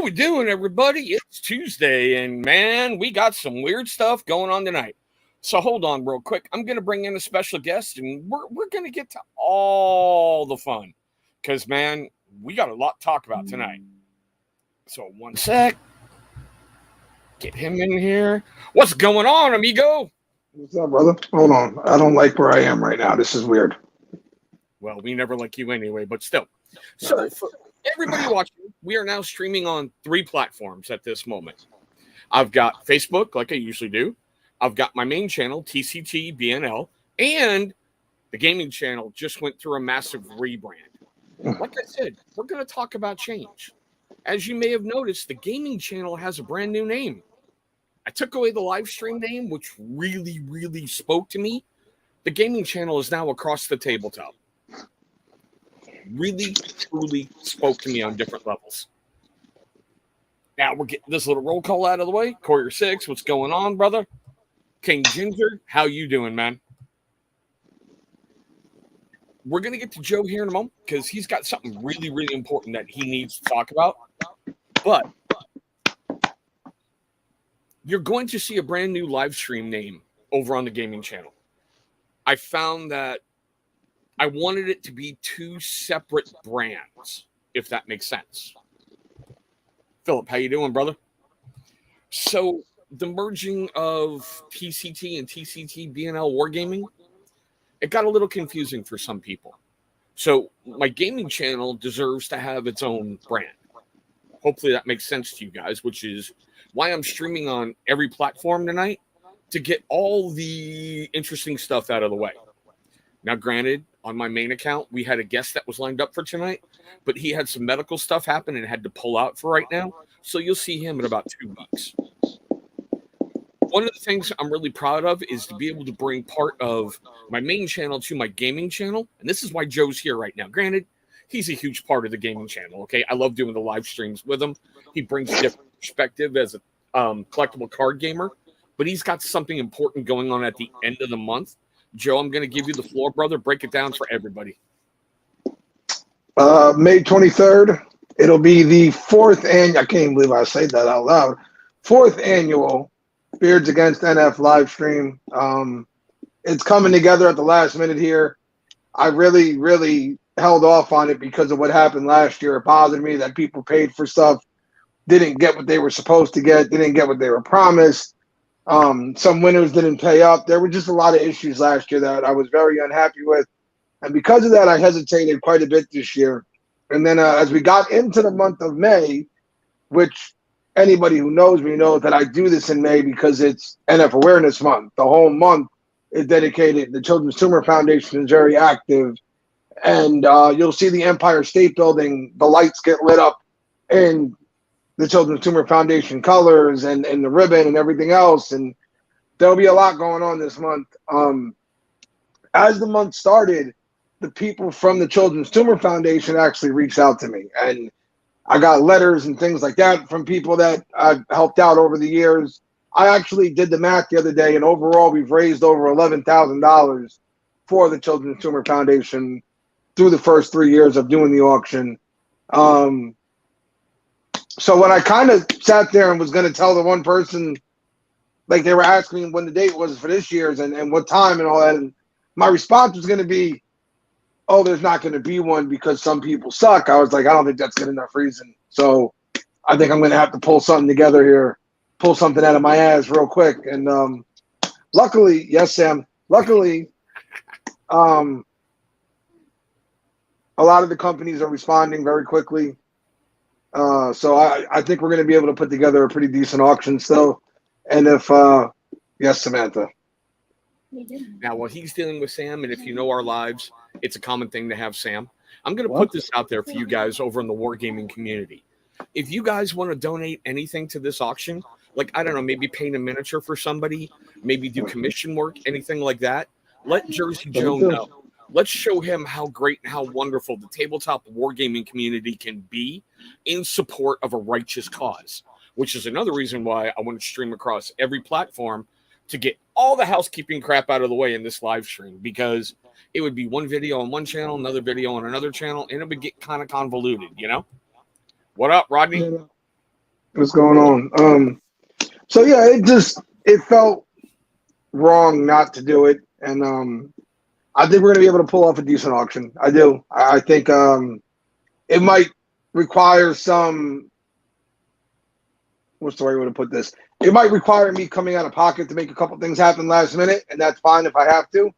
we doing, everybody? It's Tuesday, and man, we got some weird stuff going on tonight. So hold on real quick. I'm going to bring in a special guest, and we're going to get to all the fun. Because, man, we got a lot to talk about tonight. So one sec. Get him in here. What's going on, amigo? What's up, brother? Hold on. I don't like where I am right now. This is weird. Well, we never like you anyway, but still. So for everybody watching, we are now streaming on 3 platforms at this moment. I've got Facebook, like I usually do. I've got my main channel, TCT BNL, and the gaming channel just went through a massive rebrand. Like I said, we're going to talk about change. As you may have noticed, the gaming channel has a brand new name. I took away the live stream name, which really spoke to me. The gaming channel is now across the tabletop. Really, truly spoke to me on different levels. Now we're getting this little roll call out of the way. Courier 6, what's going on, brother? King Ginger, how you doing, man? We're going to get to Joe here in a moment because he's got something really important that he needs to talk about. But you're going to see a brand new live stream name over on the gaming channel. I found that I wanted it to be 2 separate brands, if that makes sense. Philip, how you doing, brother? So the merging of TCT and TCT BNL Wargaming, it got a little confusing for some people. So my gaming channel deserves to have its own brand. Hopefully that makes sense to you guys, which is why I'm streaming on every platform tonight to get all the interesting stuff out of the way. Now, granted, on my main account, we had a guest that was lined up for tonight, but he had some medical stuff happen and had to pull out for right now. So you'll see him in about 2 weeks. One of the things I'm really proud of is to be able to bring part of my main channel to my gaming channel. And this is why Joe's here right now. Granted, he's a huge part of the gaming channel. Okay. I love doing the live streams with him. He brings a different perspective as a collectible card gamer, but he's got something important going on at the end of the month. Joe, I'm going to give you the floor, brother. Break it down for everybody. May 23rd, it'll be the 4th annual, I can't believe I say that out loud, 4th annual Beards Against NF live stream. It's coming together at the last minute here. I really held off on it because of what happened last year. It bothered me that people paid for stuff, didn't get what they were supposed to get, didn't get what they were promised. Some winners didn't pay up. There were just a lot of issues last year that I was very unhappy with. And because of that, I hesitated quite a bit this year. And then as we got into the month of May, which anybody who knows me knows that I do this in May because it's NF Awareness Month. The whole month is dedicated. The Children's Tumor Foundation is very active. And you'll see the Empire State Building, the lights get lit up in the Children's Tumor Foundation colors and the ribbon and everything else. And there'll be a lot going on this month. As the month started, the people from the Children's Tumor Foundation actually reached out to me. And I got letters and things like that from people that I've helped out over the years. I actually did the math the other day, and overall we've raised over $11,000 for the Children's Tumor Foundation through the first 3 years of doing the auction. So when I kind of sat there and was going to tell the one person, like they were asking me when the date was for this year's and what time and all that, and my response was going to be, oh, there's not going to be one because some people suck. I was like, I don't think that's good enough reason. So I think I'm going to have to pull something together here, pull something out of my ass real quick. And luckily, yes, Sam, luckily, a lot of the companies are responding very quickly. So I think we're going to be able to put together a pretty decent auction still. And if, yes, Samantha. Now, while he's dealing with Sam, and if you know our lives, it's a common thing to have Sam. I'm going to put this out there for you guys over in the wargaming community. If you guys want to donate anything to this auction, like, I don't know, maybe paint a miniature for somebody, maybe do commission work, anything like that, let Jersey Joe know. Let's show him how great and how wonderful the tabletop wargaming community can be in support of a righteous cause, which is another reason why I want to stream across every platform to get all the housekeeping crap out of the way in this live stream, because it would be one video on one channel, another video on another channel, and it would get kind of convoluted, you know? What up, Rodney? What's going on? So yeah, it felt wrong not to do it, and I think we're gonna be able to pull off a decent auction. I do. I think it might require some. What's the right way to put this? It might require me coming out of pocket to make a couple things happen last minute, and that's fine if I have to.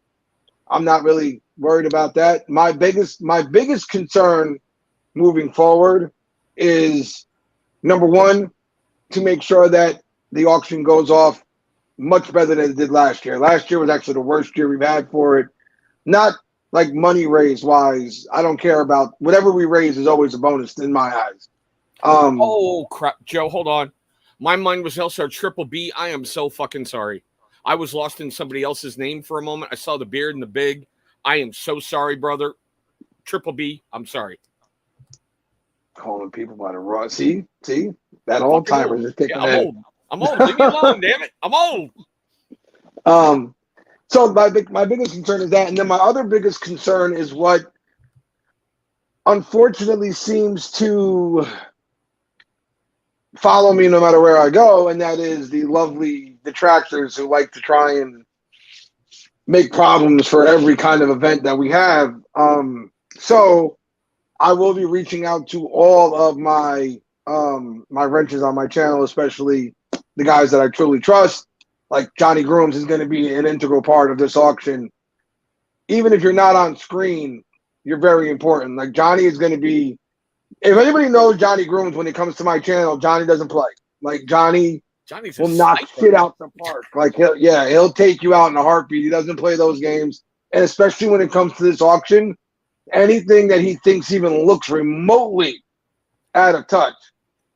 I'm not really worried about that. My biggest concern moving forward is number one, to make sure that the auction goes off much better than it did last year. Last year was actually the worst year we've had for it. Not like money raise wise. I don't care about whatever we raise is always a bonus in my eyes. Oh crap, Joe, hold on. My mind was elsewhere. Triple B. I am so fucking sorry. I was lost in somebody else's name for a moment. I saw the beard and the big. I am so sorry, brother. Triple B. I'm sorry. Calling people by the raw. See that old timer just kicking in. I'm old. Leave me alone, damn it. I'm old. So my biggest concern is that, and then my other biggest concern is what unfortunately seems to follow me no matter where I go, and that is the lovely detractors who like to try and make problems for every kind of event that we have. So I will be reaching out to all of my my wrenches on my channel, especially the guys that I truly trust. Like Johnny Grooms is going to be an integral part of this auction. Even if you're not on screen, you're very important. Like Johnny is going to be. If anybody knows Johnny Grooms when it comes to my channel, Johnny doesn't play. Like Johnny's will knock shit out the park. Like he'll take you out in a heartbeat. He doesn't play those games, and especially when it comes to this auction, anything that he thinks even looks remotely out of touch,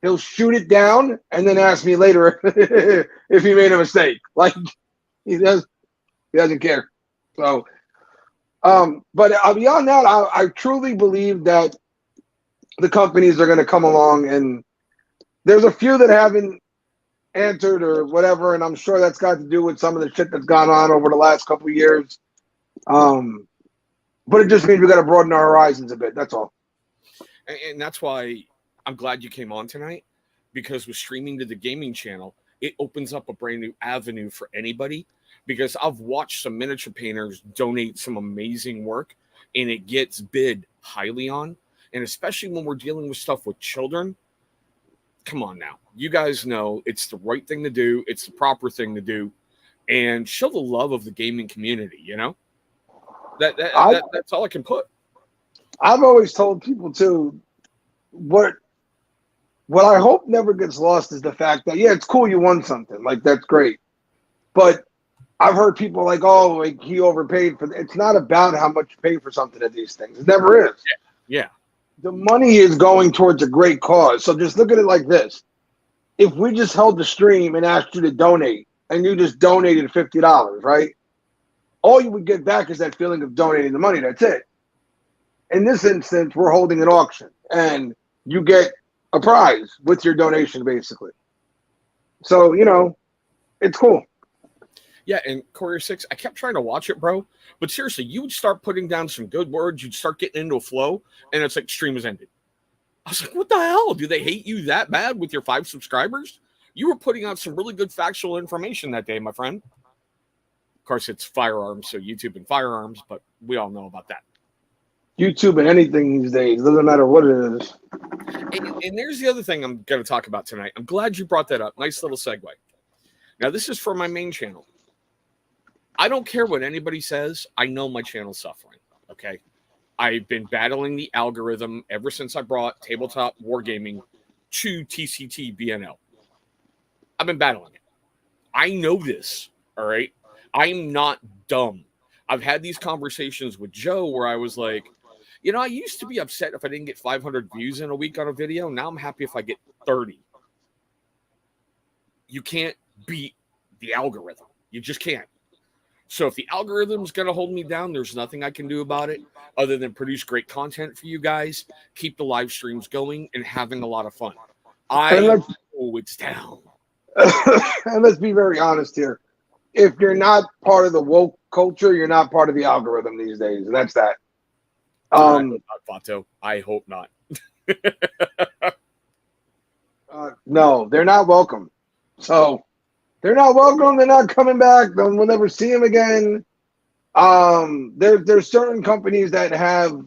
he'll shoot it down and then ask me later if he made a mistake. Like he doesn't care. So, but beyond that, I truly believe that the companies are going to come along, and there's a few that haven't answered or whatever, and I'm sure that's got to do with some of the shit that's gone on over the last couple of years. But it just means we got to broaden our horizons a bit. That's all. And that's why I'm glad you came on tonight, because with streaming to the gaming channel, it opens up a brand new avenue for anybody, because I've watched some miniature painters donate some amazing work, and it gets bid highly on. And especially when we're dealing with stuff with children, come on now. You guys know it's the right thing to do. It's the proper thing to do. And show the love of the gaming community, you know? That's all I can put. I've always told people, too, what I hope never gets lost is the fact that, yeah, it's cool you won something. Like, that's great. But I've heard people like, oh, like he overpaid for it. It's not about how much you pay for something at these things. It never is. Yeah. The money is going towards a great cause. So just look at it like this. If we just held the stream and asked you to donate, and you just donated $50, right? All you would get back is that feeling of donating the money. That's it. In this instance, we're holding an auction, and you get a prize with your donation, basically. So, it's cool. Yeah, and Courier 6, I kept trying to watch it, bro. But seriously, you would start putting down some good words. You'd start getting into a flow, and it's like stream has ended. I was like, what the hell? Do they hate you that bad with your 5 subscribers? You were putting out some really good factual information that day, my friend. Of course, it's firearms, so YouTube and firearms, but we all know about that. YouTube and anything these days. Doesn't matter what it is. And there's the other thing I'm going to talk about tonight. I'm glad you brought that up. Nice little segue. Now, this is for my main channel. I don't care what anybody says. I know my channel's suffering, okay? I've been battling the algorithm ever since I brought Tabletop Wargaming to TCT BNL. I've been battling it. I know this, all right? I'm not dumb. I've had these conversations with Joe where I was like, I used to be upset if I didn't get 500 views in a week on a video. Now I'm happy if I get 30. You can't beat the algorithm. You just can't. So if the algorithm's going to hold me down, there's nothing I can do about it other than produce great content for you guys, keep the live streams going, and having a lot of fun. It's down. And let's be very honest here. If you're not part of the woke culture, you're not part of the algorithm these days. And that's that. I hope not, Vato. I hope not. No, they're not welcome. So they're not welcome. They're not coming back. We'll never see them again. There's certain companies that have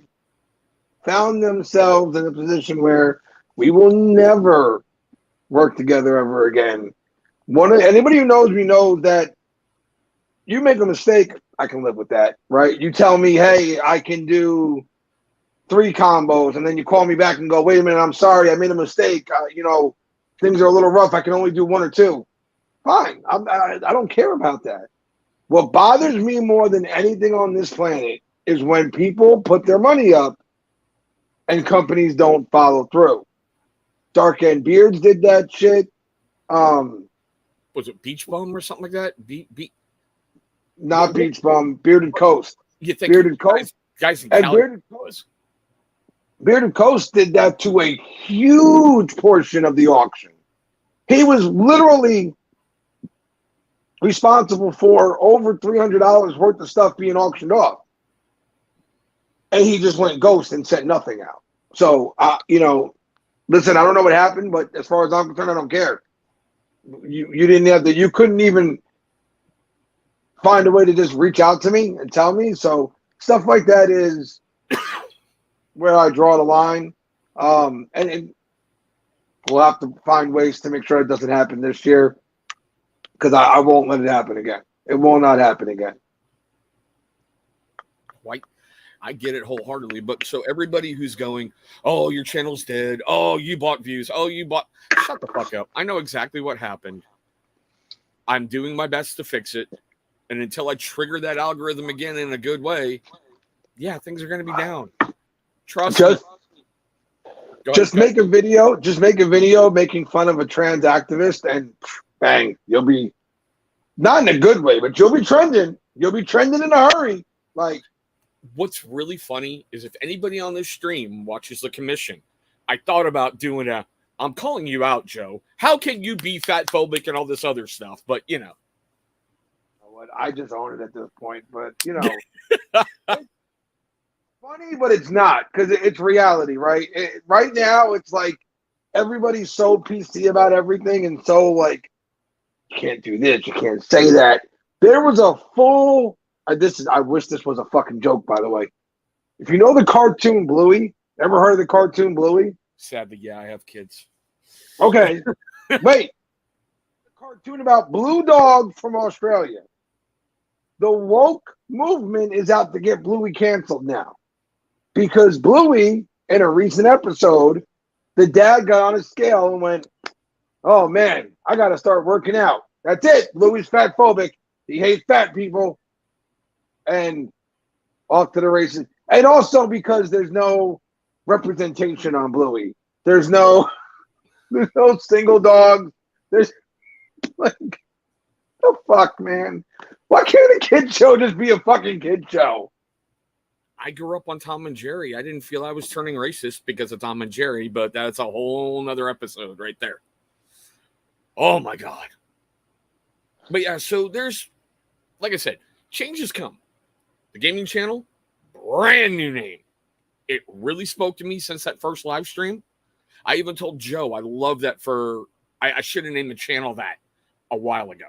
found themselves in a position where we will never work together ever again. Anybody who knows me knows that you make a mistake, I can live with that, right? You tell me, hey, I can do 3 combos, and then you call me back and go, wait a minute, I'm sorry, I made a mistake. Things are a little rough. I can only do 1 or 2. Fine. I don't care about that. What bothers me more than anything on this planet is when people put their money up and companies don't follow through. Dark End Beards did that shit. Was it Beach Bum or something like that? Not Beach Bum, Bearded Coast. You think Bearded Coast? Guys in And Cali Bearded Coast did that to a huge portion of the auction. He was literally responsible for over $300 worth of stuff being auctioned off. And he just went ghost and sent nothing out. So, listen, I don't know what happened, but as far as I'm concerned, I don't care. You didn't have you couldn't even find a way to just reach out to me and tell me. So stuff like that is where I draw the line. And we'll have to find ways to make sure it doesn't happen this year, because I won't let it happen again. It will not happen again. White. I get it wholeheartedly, but so everybody who's going, oh, your channel's dead. Oh, you bought views. Oh, shut the fuck up. I know exactly what happened. I'm doing my best to fix it. And until I trigger that algorithm again in a good way, yeah, things are going to be down. Trust me. Just make a video making fun of a trans activist, and bang, you'll be, not in a good way, but you'll be trending. You'll be trending in a hurry. Like, what's really funny is if anybody on this stream watches the commission, I thought about doing I'm calling you out, Joe. How can you be fat phobic and all this other stuff? But, I just own it at this point, but, it's funny, but it's not, because it's reality, right? Right now, it's like everybody's so PC about everything and so, like, you can't do this, you can't say that. There was a full... I wish this was a fucking joke, by the way. If you know the cartoon Bluey, ever heard of the cartoon Bluey? Sadly, yeah, I have kids. Okay, wait. The cartoon about Blue Dog from Australia. The woke movement is out to get Bluey canceled now, because Bluey, in a recent episode, the dad got on a scale and went, "Oh man, I got to start working out. That's it. Bluey's fat phobic. He hates fat people." And off to the races. And also because there's no representation on Bluey. There's no single dogs. There's like, the fuck, man. Why can't a kid show just be a fucking kid show? I grew up on Tom and Jerry. I didn't feel I was turning racist because of Tom and Jerry, but that's a whole nother episode right there. Oh my God. But yeah, so there's, like I said, changes come. The gaming channel, brand new name. It really spoke to me since that first live stream. I even told Joe I love that I should have named the channel that a while ago.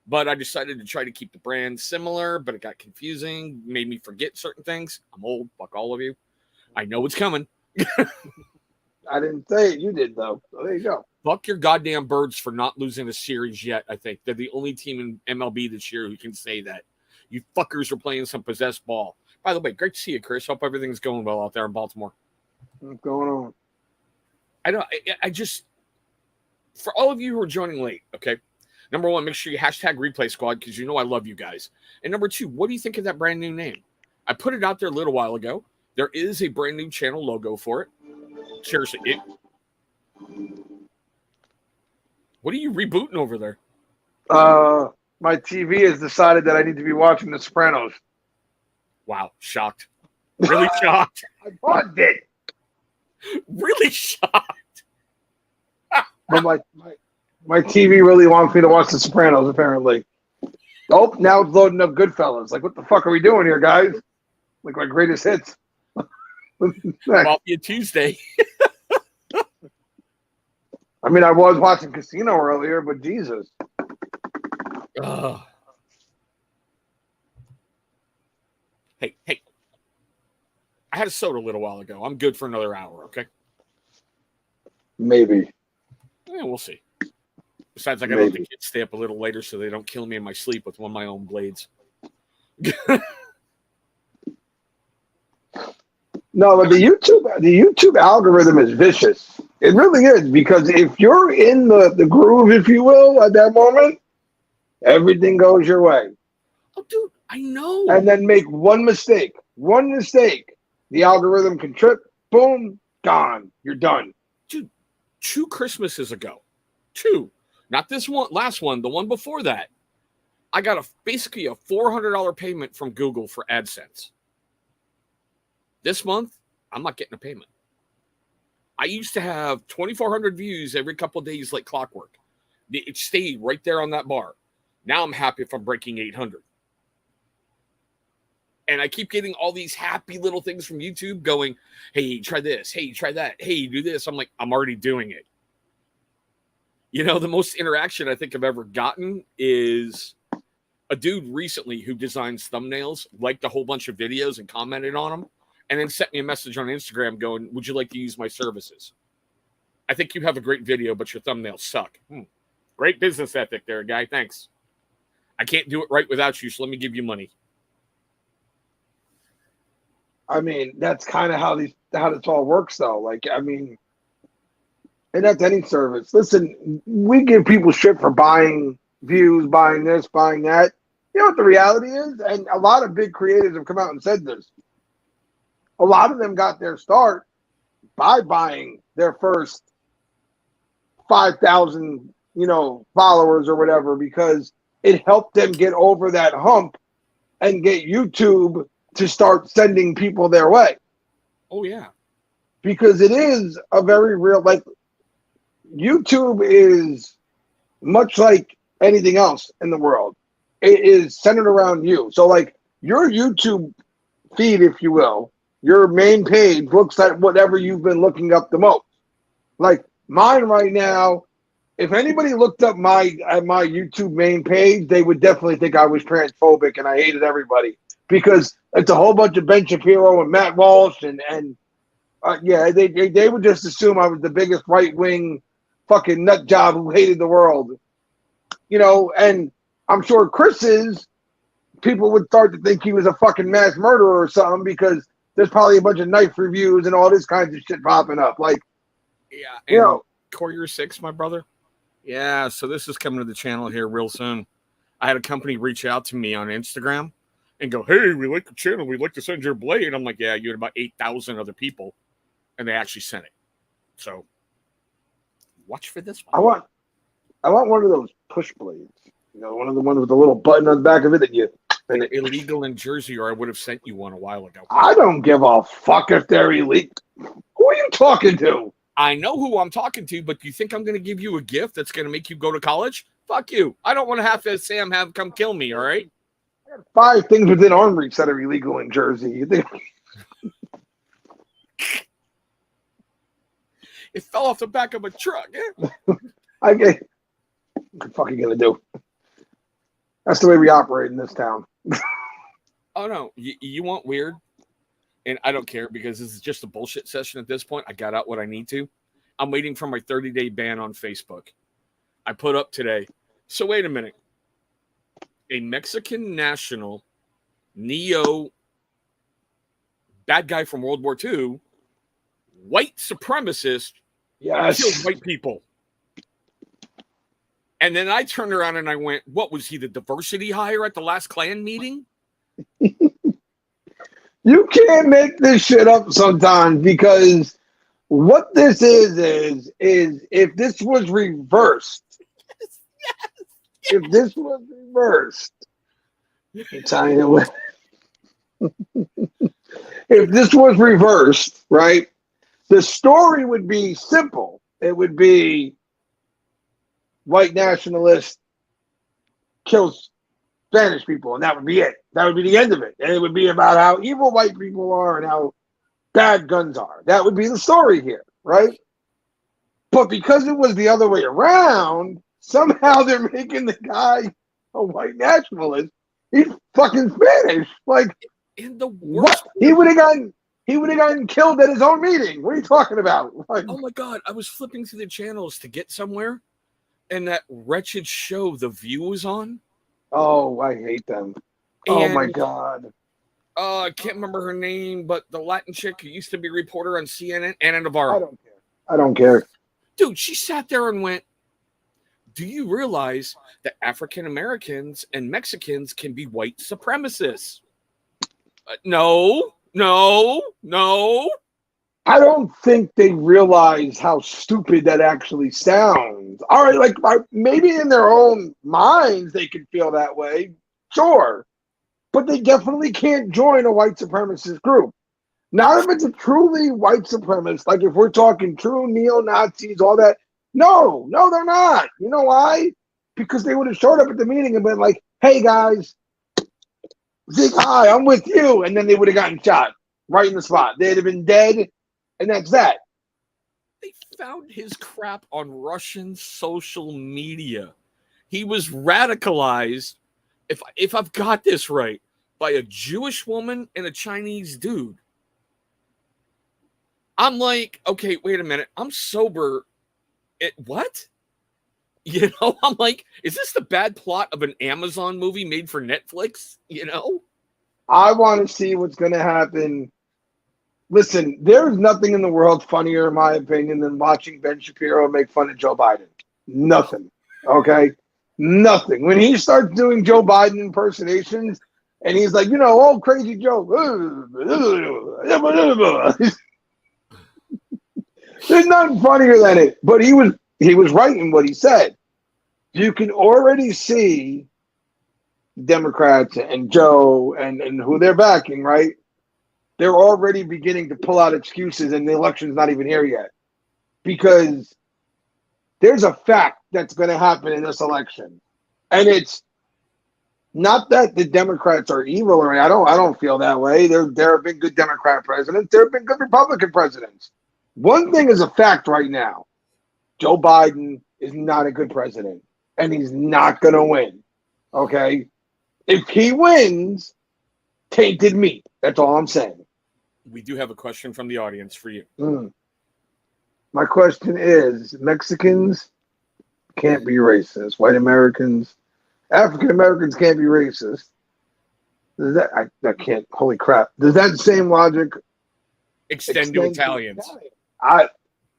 But I decided to try to keep the brand similar, but it got confusing, made me forget certain things. I'm old, fuck all of you. I know it's coming. I didn't say it, you did though. So there you go. Fuck your goddamn Birds for not losing a series yet, I think. They're the only team in MLB this year who can say that. You fuckers are playing some possessed ball. By the way, great to see you, Chris. Hope everything's going well out there in Baltimore. What's going on? I just, for all of you who are joining late, okay, number one, make sure you hashtag replay squad, because you know I love you guys. And number two, what do you think of that brand new name? I put it out there a little while ago. There is a brand new channel logo for it. Seriously, what are you rebooting over there? My TV has decided that I need to be watching The Sopranos. Wow, shocked. Really shocked. I paused it. Really shocked. But my TV really wants me to watch The Sopranos, apparently. Oh, now it's loading up Goodfellas. Like, what the fuck are we doing here, guys? Like my greatest hits. Mafia Tuesday. I mean, I was watching Casino earlier, but Jesus. Ugh. Hey. I had a soda a little while ago. I'm good for another hour, okay? Maybe. Yeah, we'll see. Besides, I got to let the kids stay up a little later so they don't kill me in my sleep with one of my own blades. No, but the YouTube algorithm is vicious. It really is, because if you're in the groove, if you will, at that moment, everything goes your way. Oh, dude, I know. And then make one mistake, the algorithm can trip, boom, gone. You're done. Dude, 2 Christmases ago, not this one, last one, the one before that, I got basically a $400 payment from Google for AdSense. This month, I'm not getting a payment. I used to have 2,400 views every couple of days like clockwork. It stayed right there on that bar. Now I'm happy if I'm breaking 800. And I keep getting all these happy little things from YouTube going, hey, try this. Hey, try that. Hey, do this. I'm like, I'm already doing it. You know, the most interaction I think I've ever gotten is a dude recently who designs thumbnails, liked a whole bunch of videos and commented on them, and then sent me a message on Instagram going, would you like to use my services? I think you have a great video, but your thumbnails suck. Great business ethic there, guy. Thanks. I can't do it right without you, so let me give you money. I mean, that's kind of how this all works, though. Like, I mean, and that's any service. Listen, we give people shit for buying views, buying this, buying that. You know what the reality is? And a lot of big creators have come out and said this. A lot of them got their start by buying their first 5,000, followers or whatever, because it helped them get over that hump and get YouTube to start sending people their way. Oh, yeah. Because it is a very real, like, YouTube is much like anything else in the world. It is centered around you. So, like, your YouTube feed, if you will, your main page looks like whatever you've been looking up the most. Like mine right now, if anybody looked up my YouTube main page, they would definitely think I was transphobic and I hated everybody, because it's a whole bunch of Ben Shapiro and Matt Walsh and they would just assume I was the biggest right wing fucking nut job who hated the world, And I'm sure Chris's people would start to think he was a fucking mass murderer or something, because there's probably a bunch of knife reviews and all this kinds of shit popping up. Like, yeah, and Courier 6, my brother. Yeah, so this is coming to the channel here real soon. I had a company reach out to me on Instagram and go, hey, we like the channel. We'd like to send your blade. I'm like, yeah, you had about 8,000 other people. And they actually sent it. So watch for this one. I want one of those push blades. One of the ones with the little button on the back of it that you... They're illegal in Jersey, or I would have sent you one a while ago. I don't give a fuck if they're illegal. Who are you talking to? I know who I'm talking to, but you think I'm going to give you a gift that's going to make you go to college? Fuck you. I don't want to have to Sam have come kill me, all right? I got 5 things within arm reach that are illegal in Jersey. You think... It fell off the back of a truck. What the fuck are you going to do? That's the way we operate in this town. Oh, no. You want weird? And I don't care, because this is just a bullshit session at this point. I got out what I need to. I'm waiting for my 30-day ban on Facebook. I put up today. So wait a minute. A Mexican national, neo, bad guy from World War II, white supremacist, killed white people. And then I turned around and I went, what, was he the diversity hire at the last Klan meeting? You can't make this shit up sometimes, because what this is if this was reversed, if this was reversed, I'm telling you what, if this was reversed, right, the story would be simple. It would be white nationalist kills Spanish people, and that would be it. That would be the end of it. And it would be about how evil white people are and how bad guns are. That would be the story here, right? But because it was the other way around, somehow they're making the guy a white nationalist. He's fucking Spanish. Like, In the what? worst, He would have gotten killed at his own meeting. What are you talking about? Like, oh my god, I was flipping through the channels to get somewhere, and that wretched show The View was on. oh, I hate them. Oh my And god. I can't remember her name, but the Latin chick who used to be a reporter on CNN, Anna I Navarro. don't care. I don't care. Dude, she sat there and went, do you realize that African Americans and Mexicans can be white supremacists? No. I don't think they realize how stupid that actually sounds. All right, like maybe in their own minds they can feel that way, sure, but they definitely can't join a white supremacist group. Not if it's a truly white supremacist, like if we're talking true neo-Nazis, all that. No, they're not. You know why? Because they would have showed up at the meeting and been like, hey guys, Zig, hi, I'm with you. And then they would have gotten shot right in the spot. They'd have been dead, and that's that. They found his crap on Russian social media. He was radicalized, if I've got this right, by a Jewish woman and a Chinese dude. I'm like, okay, wait a minute. I'm sober. What? You know, I'm like, is this the bad plot of an Amazon movie made for Netflix? You know? I want to see what's going to happen. Listen, there's nothing in the world funnier, in my opinion, than watching Ben Shapiro make fun of Joe Biden. Nothing. Okay? Nothing. When he starts doing Joe Biden impersonations and he's like, old crazy Joe. There's nothing funnier than it. But he was right in what he said. You can already see Democrats and Joe and who they're backing, right? They're already beginning to pull out excuses, and the election's not even here yet. Because there's a fact that's going to happen in this election. And it's not that the Democrats are evil, or I don't feel that way. There have been good Democrat presidents. There have been good Republican presidents. One thing is a fact right now. Joe Biden is not a good president, and he's not going to win. Okay? If he wins, tainted meat. That's all I'm saying. We do have a question from the audience for you. My question is, Mexicans can't be racist. White Americans, African Americans can't be racist. Does that, I can't, holy crap. Does that same logic Extend to Italians?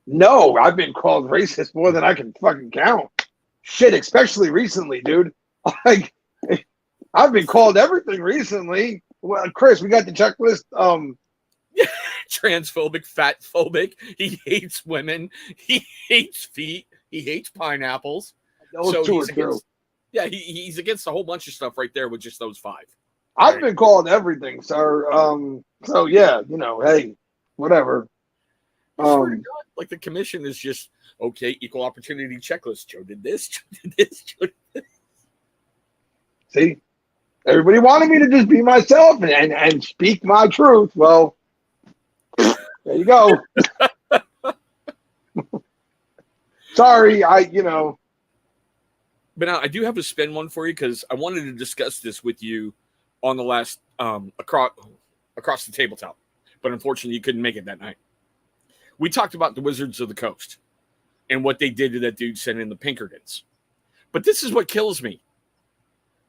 No, I've been called racist more than I can fucking count. Shit, especially recently, dude. Like, I've been called everything recently. Well, Chris, we got the checklist. Transphobic, fatphobic. He hates women. He hates feet. He hates pineapples. Those two are true. Yeah, he's against a whole bunch of stuff right there with just those five. I've been called everything, sir. So yeah, hey, whatever. I swear to God, like the commission is just okay. Equal opportunity checklist. Joe did this. Joe did this. Joe did this. See, everybody wanted me to just be myself and speak my truth. Well, there you go. Sorry, But now I do have to spin one for you because I wanted to discuss this with you on the last across the tabletop, but unfortunately you couldn't make it that night. We talked about the Wizards of the Coast and what they did to that dude sending in the Pinkertons. But this is what kills me.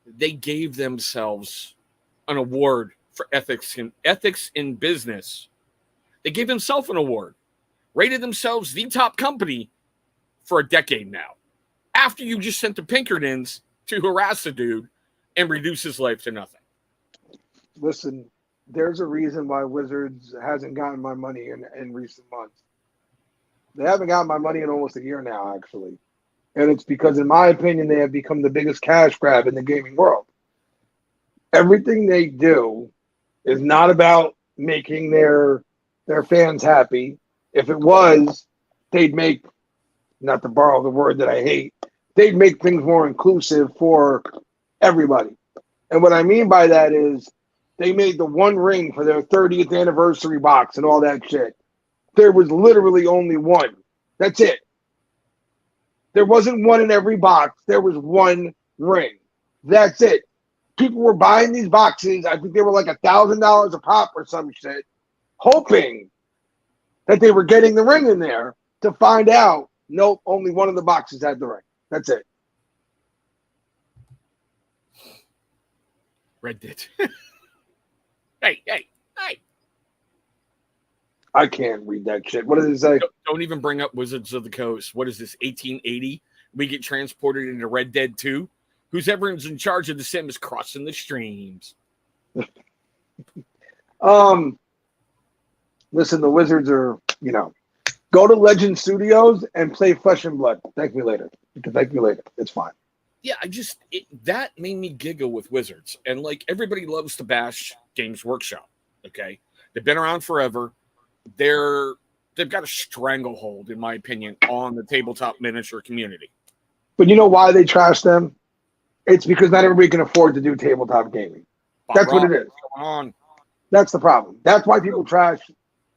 They gave themselves an award for ethics in business. They gave themselves an award, rated themselves the top company for a decade now. After you just sent the Pinkertons to harass a dude and reduce his life to nothing. Listen, there's a reason why Wizards hasn't gotten my money in recent months. They haven't gotten my money in almost a year now, actually. And it's because, in my opinion, they have become the biggest cash grab in the gaming world. Everything they do is not about making their fans happy. If it was, they'd make, not to borrow the word that I hate, they'd make things more inclusive for everybody. And what I mean by that is they made the One Ring for their 30th anniversary box and all that shit. There was literally only one. That's it. There wasn't one in every box. There was one ring. That's it. People were buying these boxes. I think they were like $1,000 a pop or some shit, hoping that they were getting the ring in there, to find out, nope, only one of the boxes had the ring. That's it. Red Dead. Hey. I can't read that shit. What does it say? Don't even bring up Wizards of the Coast. What is this, 1880? We get transported into Red Dead 2? Who's everyone's in charge of the Sims crossing the streams? Listen, the Wizards are, go to Legend Studios and play Flesh and Blood. Thank me later. You can thank me later. It's fine. Yeah, that made me giggle with Wizards. And like, everybody loves to bash Games Workshop. Okay, they've been around forever. They've got a stranglehold, in my opinion, on the tabletop miniature community. But you know why they trash them? It's because not everybody can afford to do tabletop gaming. That's what it is. That's the problem. That's why people trash,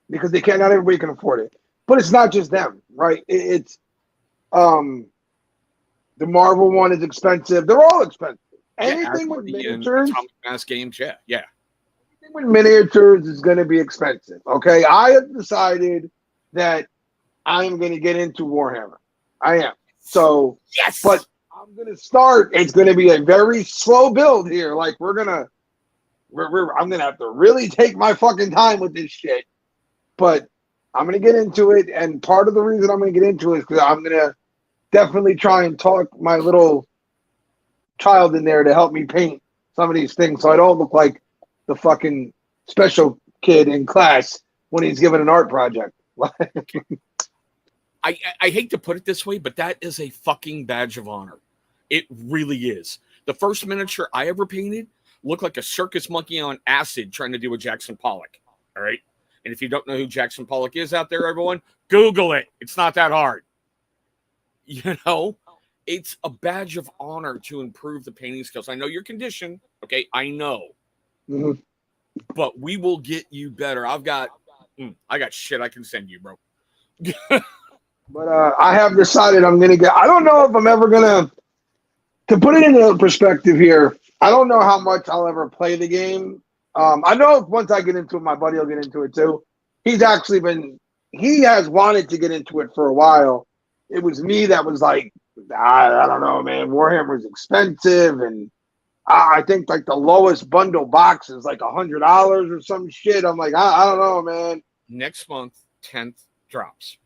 because they can't. Not everybody can afford it. But it's not just them, right? It's the Marvel one is expensive. They're all expensive. Anything with miniatures, Atomic Mass Games, yeah. Anything with miniatures is going to be expensive. Okay, I have decided that I am going to get into Warhammer. I am. So yes, but I'm going to start. It's going to be a very slow build here. Like I'm going to have to really take my fucking time with this shit. But I'm going to get into it, and part of the reason I'm going to get into it is because I'm going to definitely try and talk my little child in there to help me paint some of these things so I don't look like the fucking special kid in class when he's given an art project. I hate to put it this way, but that is a fucking badge of honor. It really is. The first miniature I ever painted looked like a circus monkey on acid trying to do a Jackson Pollock. All right. And if you don't know who Jackson Pollock is out there, everyone, Google it. It's not that hard. It's a badge of honor to improve the painting skills. I know you're conditioned. Okay. I know. Mm-hmm. But we will get you better. I got shit I can send you, bro. But I have decided I'm going to get, I don't know if I'm ever going to put it into perspective here. I don't know how much I'll ever play the game. I know once I get into it, my buddy will get into it too. He has wanted to get into it for a while. It was me that was like, I don't know, man. Warhammer's expensive. And I think like the lowest bundle box is like $100 or some shit. I'm like, I don't know, man. Next month, 10th drops.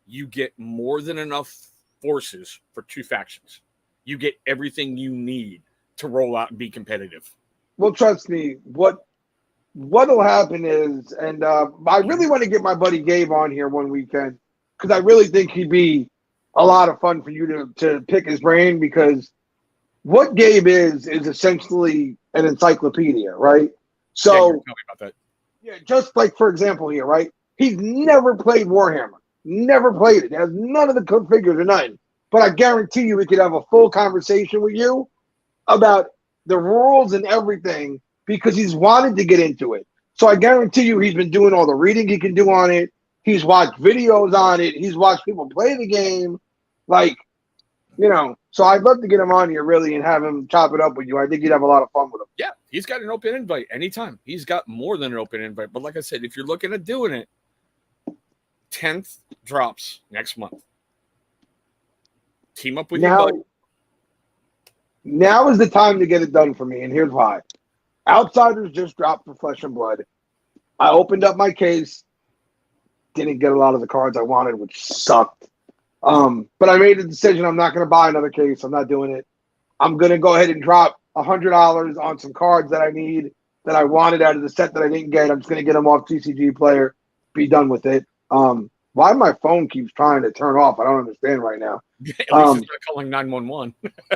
You get more than enough forces for 2 factions. You get everything you need to roll out and be competitive. Well, trust me, what'll happen is, and I really want to get my buddy Gabe on here one weekend, because I really think he'd be a lot of fun for you to pick his brain, because what Gabe is essentially an encyclopedia, right? So, yeah, tell me about that. Yeah, just like, for example here, right? He's never played Warhammer. Never played it. It has none of the figures or nothing. But I guarantee you we could have a full conversation with you about the rules and everything, because he's wanted to get into it. So I guarantee you he's been doing all the reading he can do on it. He's watched videos on it. He's watched people play the game. So I'd love to get him on here really and have him chop it up with you. I think you'd have a lot of fun with him. Yeah, he's got an open invite anytime. He's got more than an open invite. But like I said, if you're looking at doing it, 10th drops next month. Team up with your buddy. Now is the time to get it done for me, and here's why. Outsiders just dropped for Flesh and Blood. I opened up my case, didn't get a lot of the cards I wanted, which sucked. But I made a decision. I'm not going to buy another case. I'm not doing it. I'm going to go ahead and drop $100 on some cards that I need, that I wanted out of the set that I didn't get. I'm just going to get them off TCG Player, be done with it. Why my phone keeps trying to turn off, I don't understand right now. At least it's not calling 911.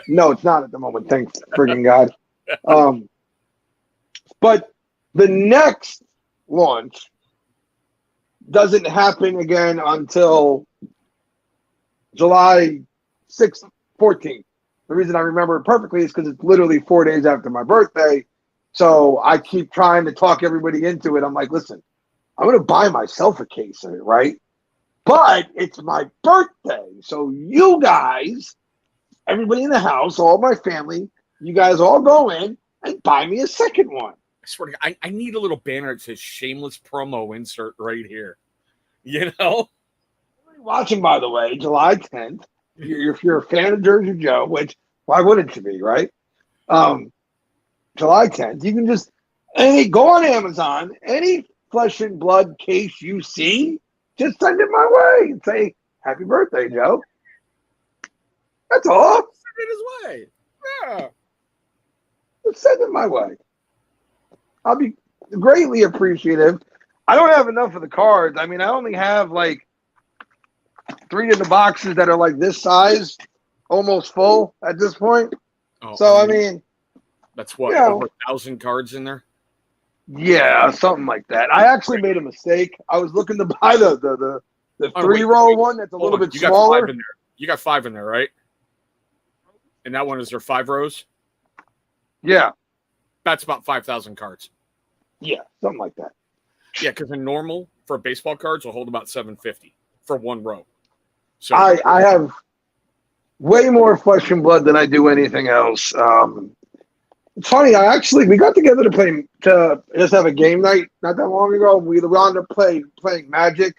No, it's not at the moment. Thanks, friggin' God. But the next launch doesn't happen again until July 6th, 14th. The reason I remember it perfectly is because it's literally 4 days after my birthday. So I keep trying to talk everybody into it. I'm like, listen, I'm going to buy myself a case of it, right? But it's my birthday. So you guys, everybody in the house, all my family, you guys all go in and buy me a second one. I swear to God, I need a little banner that says shameless promo insert right here. You know? Watching, by the way, July 10th. If you're a fan of Jersey Joe, which why wouldn't you be, right? July 10th, you can just go on Amazon, any Flesh and Blood case you see, just send it my way and say, happy birthday, Joe. That's all. Send it his way. Yeah. Just send it my way. I'll be greatly appreciative. I don't have enough of the cards. I mean, I only have like 3 in the boxes that are like this size, almost full at this point. Oh, so, I mean, that's what, over 1,000 cards in there? Yeah, something like that. I actually made a mistake. I was looking to buy the 3-row one that's a little bit smaller. You got 5 in there, right? And that one, is there 5 rows? Yeah. That's about 5,000 cards. Yeah, something like that. Yeah, because in normal, for baseball cards, will hold about 750 for 1 row. So I have way more Flesh and Blood than I do anything else. It's funny. We got together to just have a game night not that long ago. We wound up playing Magic,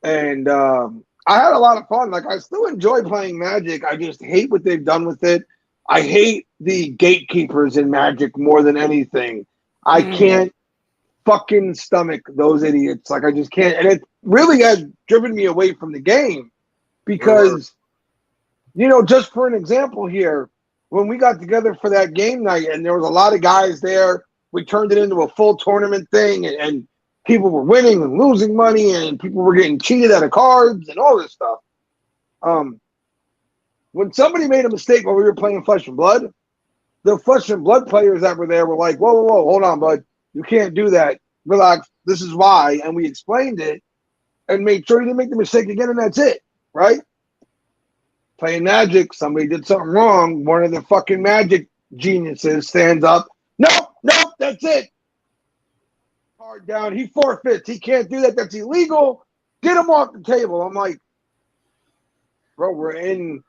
and I had a lot of fun. Like, I still enjoy playing Magic. I just hate what they've done with it. I hate the gatekeepers in Magic more than anything. I can't fucking stomach those idiots. Like, I just can't. And it really has driven me away from the game because, just for an example here, when we got together for that game night and there was a lot of guys there, we turned it into a full tournament thing, and people were winning and losing money, and people were getting cheated out of cards and all this stuff. When somebody made a mistake while we were playing Flesh and Blood, the Flesh and Blood players that were there were like, whoa, hold on, bud. You can't do that. Relax. This is why. And we explained it and made sure you didn't make the mistake again, and that's it, right? Playing Magic, somebody did something wrong. One of the fucking Magic geniuses stands up. Nope, that's it. Card down. He forfeits. He can't do that. That's illegal. Get him off the table. I'm like, bro, we're in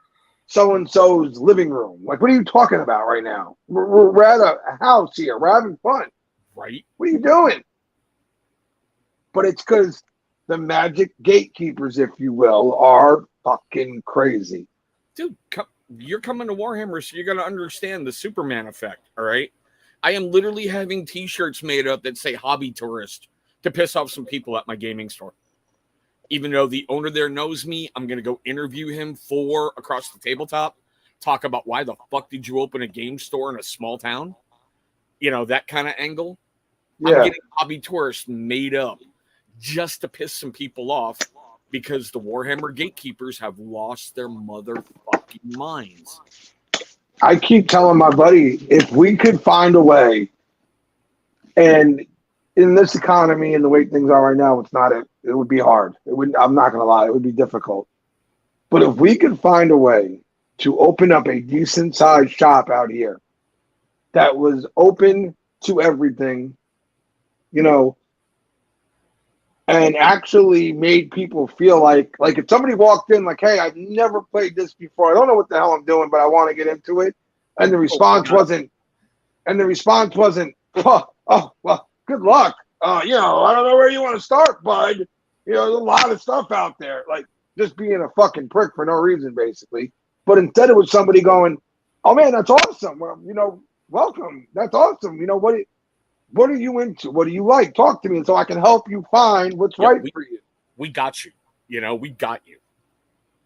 so-and-so's living room. Like, what are you talking about right now? We're at a house here. We're having fun. Right. What are you doing? But it's because the Magic gatekeepers, if you will, are fucking crazy. Dude, you're coming to Warhammer, so you're going to understand the Superman effect, all right? I am literally having T-shirts made up that say hobby tourist to piss off some people at my gaming store. Even though the owner there knows me, I'm going to go interview him for Across the Tabletop, talk about why the fuck did you open a game store in a small town? That kind of angle. Yeah. I'm getting hobby tourists made up just to piss some people off because the Warhammer gatekeepers have lost their motherfucking minds. I keep telling my buddy, if we could find a way, and in this economy and the way things are right now, it would be hard. I'm not going to lie. It would be difficult. But if we could find a way to open up a decent sized shop out here that was open to everything, and actually made people feel like if somebody walked in like, hey, I've never played this before. I don't know what the hell I'm doing, but I want to get into it. And the response wasn't, oh, well, good luck. I don't know where you want to start, bud. There's a lot of stuff out there. Like, just being a fucking prick for no reason, basically. But instead it was somebody going, oh, man, that's awesome. Well, welcome. That's awesome. What are you into? What do you like? Talk to me so I can help you find what's right for you. We got you. We got you.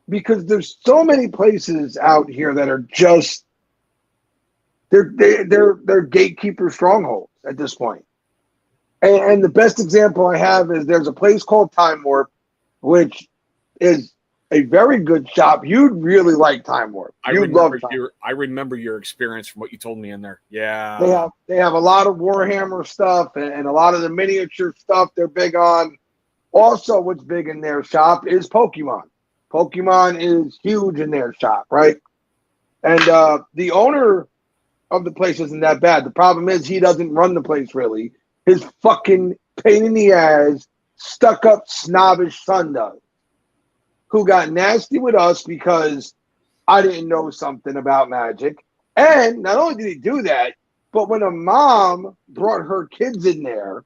Because there's so many places out here that are just they're gatekeeper strongholds at this point. And the best example I have is there's a place called Time Warp, which is a very good shop. You'd really like Time Warp. I remember your experience from what you told me in there. Yeah. They have a lot of Warhammer stuff and a lot of the miniature stuff they're big on. Also, what's big in their shop is Pokemon. Pokemon is huge in their shop, right? And the owner of the place isn't that bad. The problem is he doesn't run the place really. His fucking pain in the ass, stuck-up, snobbish son does. who got nasty with us because I didn't know something about Magic. And not only did he do that, but when a mom brought her kids in there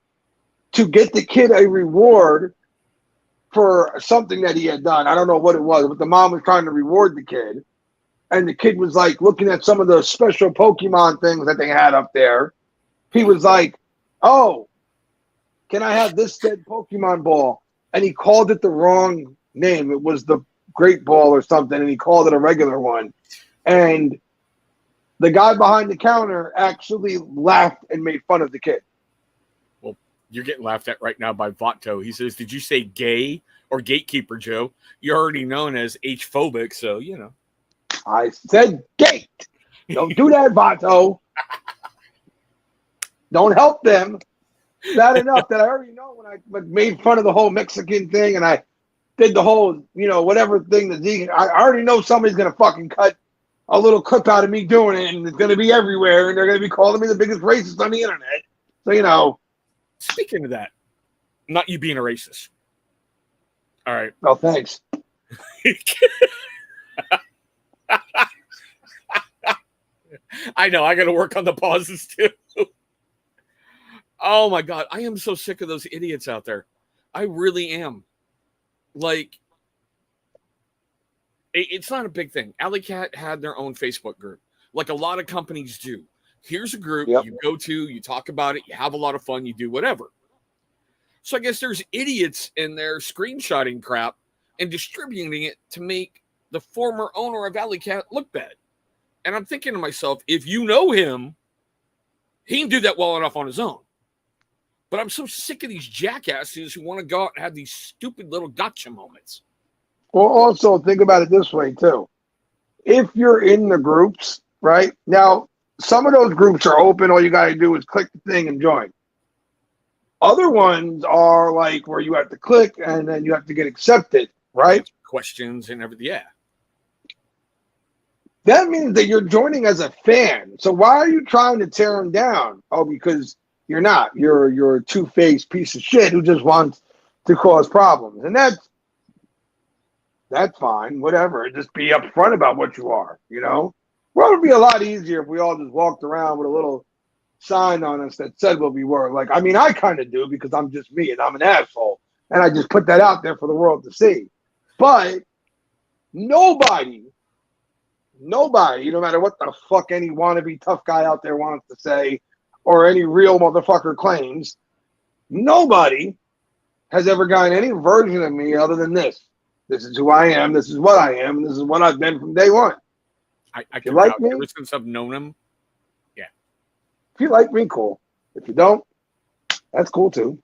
to get the kid a reward for something that he had done, I don't know what it was, but the mom was trying to reward the kid. And the kid was like looking at some of the special Pokemon things that they had up there. He was like, "Oh, can I have this said Pokemon ball?" And he called it the wrong name. It was the Great Ball or something, and he called it a regular one. And the guy behind the counter actually laughed and made fun of the kid. Well, you're getting laughed at right now by Vato. He says, "Did you say gay or gatekeeper, Joe? You're already known as H-phobic, so, you know." I said gate. Don't do that, Vato. Don't help them. Bad enough that I already know when I made fun of the whole Mexican thing and I did the whole, whatever thing that I already know somebody's going to fucking cut a little clip out of me doing it and it's going to be everywhere and they're going to be calling me the biggest racist on the internet. So, Speaking of that, not you being a racist. All right. Oh, thanks. I know. I got to work on the pauses too. Oh my God. I am so sick of those idiots out there. I really am. Like, it's not a big thing. Alley Cat had their own Facebook group, like a lot of companies do. Here's a group you go to, you talk about it, you have a lot of fun, you do whatever. So I guess there's idiots in there screenshotting crap and distributing it to make the former owner of Alley Cat look bad. And I'm thinking to myself, if you know him, he can do that well enough on his own. But I'm so sick of these jackasses who want to go out and have these stupid little gotcha moments. Well, also think about it this way, too. If you're in the groups, right? Now, some of those groups are open. All you got to do is click the thing and join. Other ones are like where you have to click and then you have to get accepted, right? Questions and everything. Yeah. That means that you're joining as a fan. So why are you trying to tear them down? Oh, because you're not. You're a two-faced piece of shit who just wants to cause problems. And that's fine. Whatever. Just be upfront about what you are, Well, it would be a lot easier if we all just walked around with a little sign on us that said what we were. Like, I mean, I kind of do because I'm just me and I'm an asshole. And I just put that out there for the world to see. But nobody, no matter what the fuck any wannabe tough guy out there wants to say or any real motherfucker claims, nobody has ever gotten any version of me other than this. This is who I am. This is what I am. And this is what I've been from day one. I can like me ever since I've known him. Yeah. If you like me, cool. If you don't, that's cool too.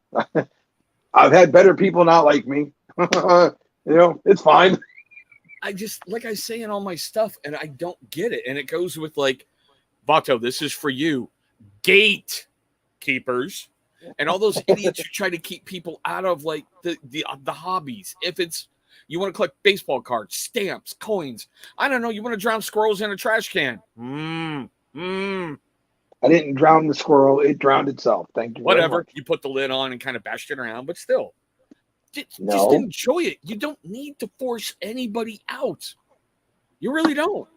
I've had better people not like me. It's fine. I just, like I say in all my stuff, and I don't get it. And it goes with like, Vato, this is for you. Gatekeepers. And all those idiots who try to keep people out of like the hobbies. If it's, you want to collect baseball cards, stamps, coins. I don't know. You want to drown squirrels in a trash can. I didn't drown the squirrel. It drowned itself. Thank you. Whatever. You put the lid on and kind of bashed it around, but still. Just enjoy it. You don't need to force anybody out. You really don't.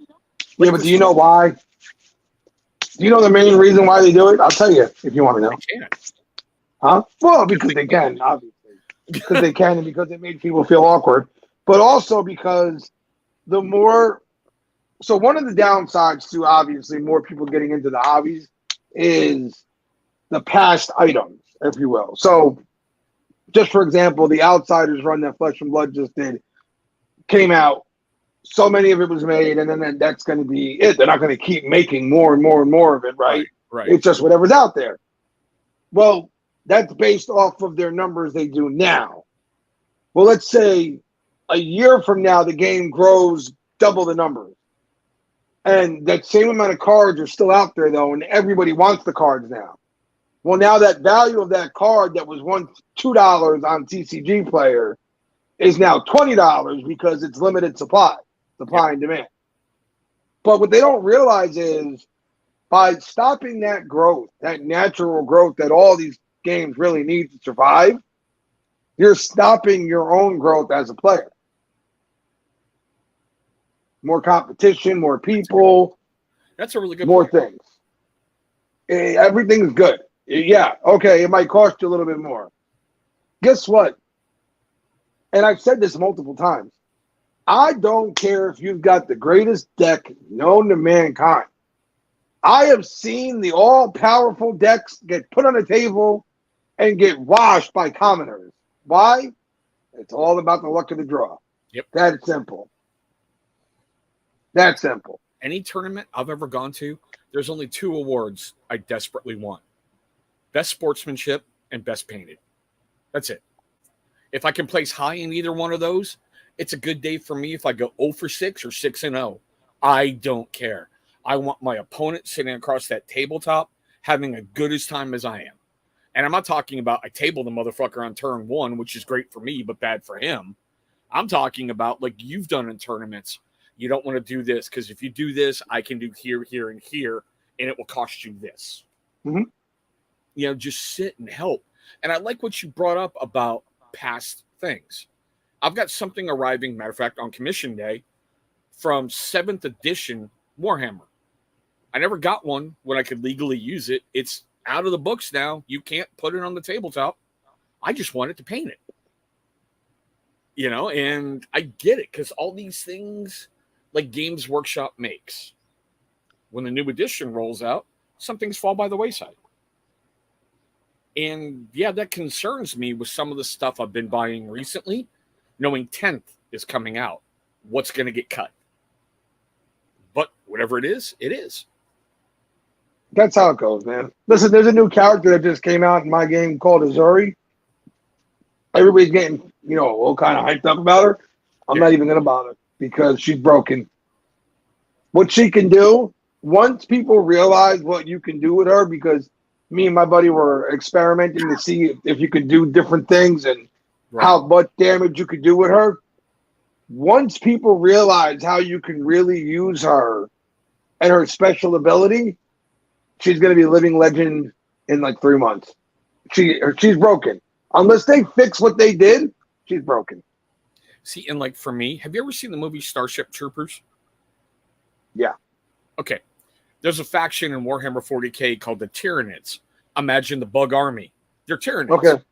Yeah, but do you know why? Do you know the main reason why they do it? I'll tell you if you want to know. I can't. Huh? Well, because they can, obviously. Because they can and because it made people feel awkward. But also because the more... So one of the downsides to, obviously, more people getting into the hobbies is the past items, if you will. So, just for example, the Outsiders run that Flesh and Blood just did came out. So many of it was made, and then that's going to be it. They're not going to keep making more and more and more of it, right? Right. It's just whatever's out there. Well, that's based off of their numbers they do now. Well, let's say a year from now, the game grows double the numbers. And that same amount of cards are still out there, though, and everybody wants the cards now. Well, now that value of that card that was once $2 on TCG Player is now $20 because it's limited supply and demand. But what they don't realize is by stopping that growth, that natural growth that all these games really need to survive, you're stopping your own growth as a player. more competition, more people, That's a really good more point. things. Everything's good. Yeah, okay, it might cost you a little bit more. Guess what? And I've said this multiple times. I don't care if you've got the greatest deck known to mankind. I have seen the all-powerful decks get put on a table and get washed by commoners. Why? It's all about the luck of the draw. Yep. That's simple. That simple. Any tournament I've ever gone to, there's only 2 awards I desperately want: best sportsmanship and best painted. That's it. If I can place high in either one of those, it's a good day for me. If I go 0 for 6 or 6-0, I don't care. I want my opponent sitting across that tabletop having a good as time as I am. And I'm not talking about I table the motherfucker on turn 1, which is great for me, but bad for him. I'm talking about like you've done in tournaments. You don't want to do this because if you do this, I can do here, here, and here, and it will cost you this. Mm-hmm. You know, just sit and help. And I like what you brought up about past things. I've got something arriving, matter of fact, on commission day from 7th edition Warhammer. I never got one when I could legally use it. It's out of the books now. You can't put it on the tabletop. I just wanted to paint it. You know, and I get it because all these things like Games Workshop makes, when the new edition rolls out, some things fall by the wayside. And yeah, that concerns me with some of the stuff I've been buying recently, knowing 10th is coming out. What's going to get cut? But whatever it is, it is. That's how it goes, man. Listen, there's a new character that just came out in my game called Azuri. Everybody's getting, all kind of hyped up about her. I'm not even going to bother because she's broken. What she can do, once people realize what you can do with her, because me and my buddy were experimenting to see if you could do different things and how much damage you could do with her. Once people realize how you can really use her and her special ability, she's going to be a living legend in like 3 months. She's broken. Unless they fix what they did, she's broken. See, and like for me, have you ever seen the movie Starship Troopers? Yeah. Okay. There's a faction in Warhammer 40K called the Tyranids. Imagine the Bug Army. They're Tyranids. Okay.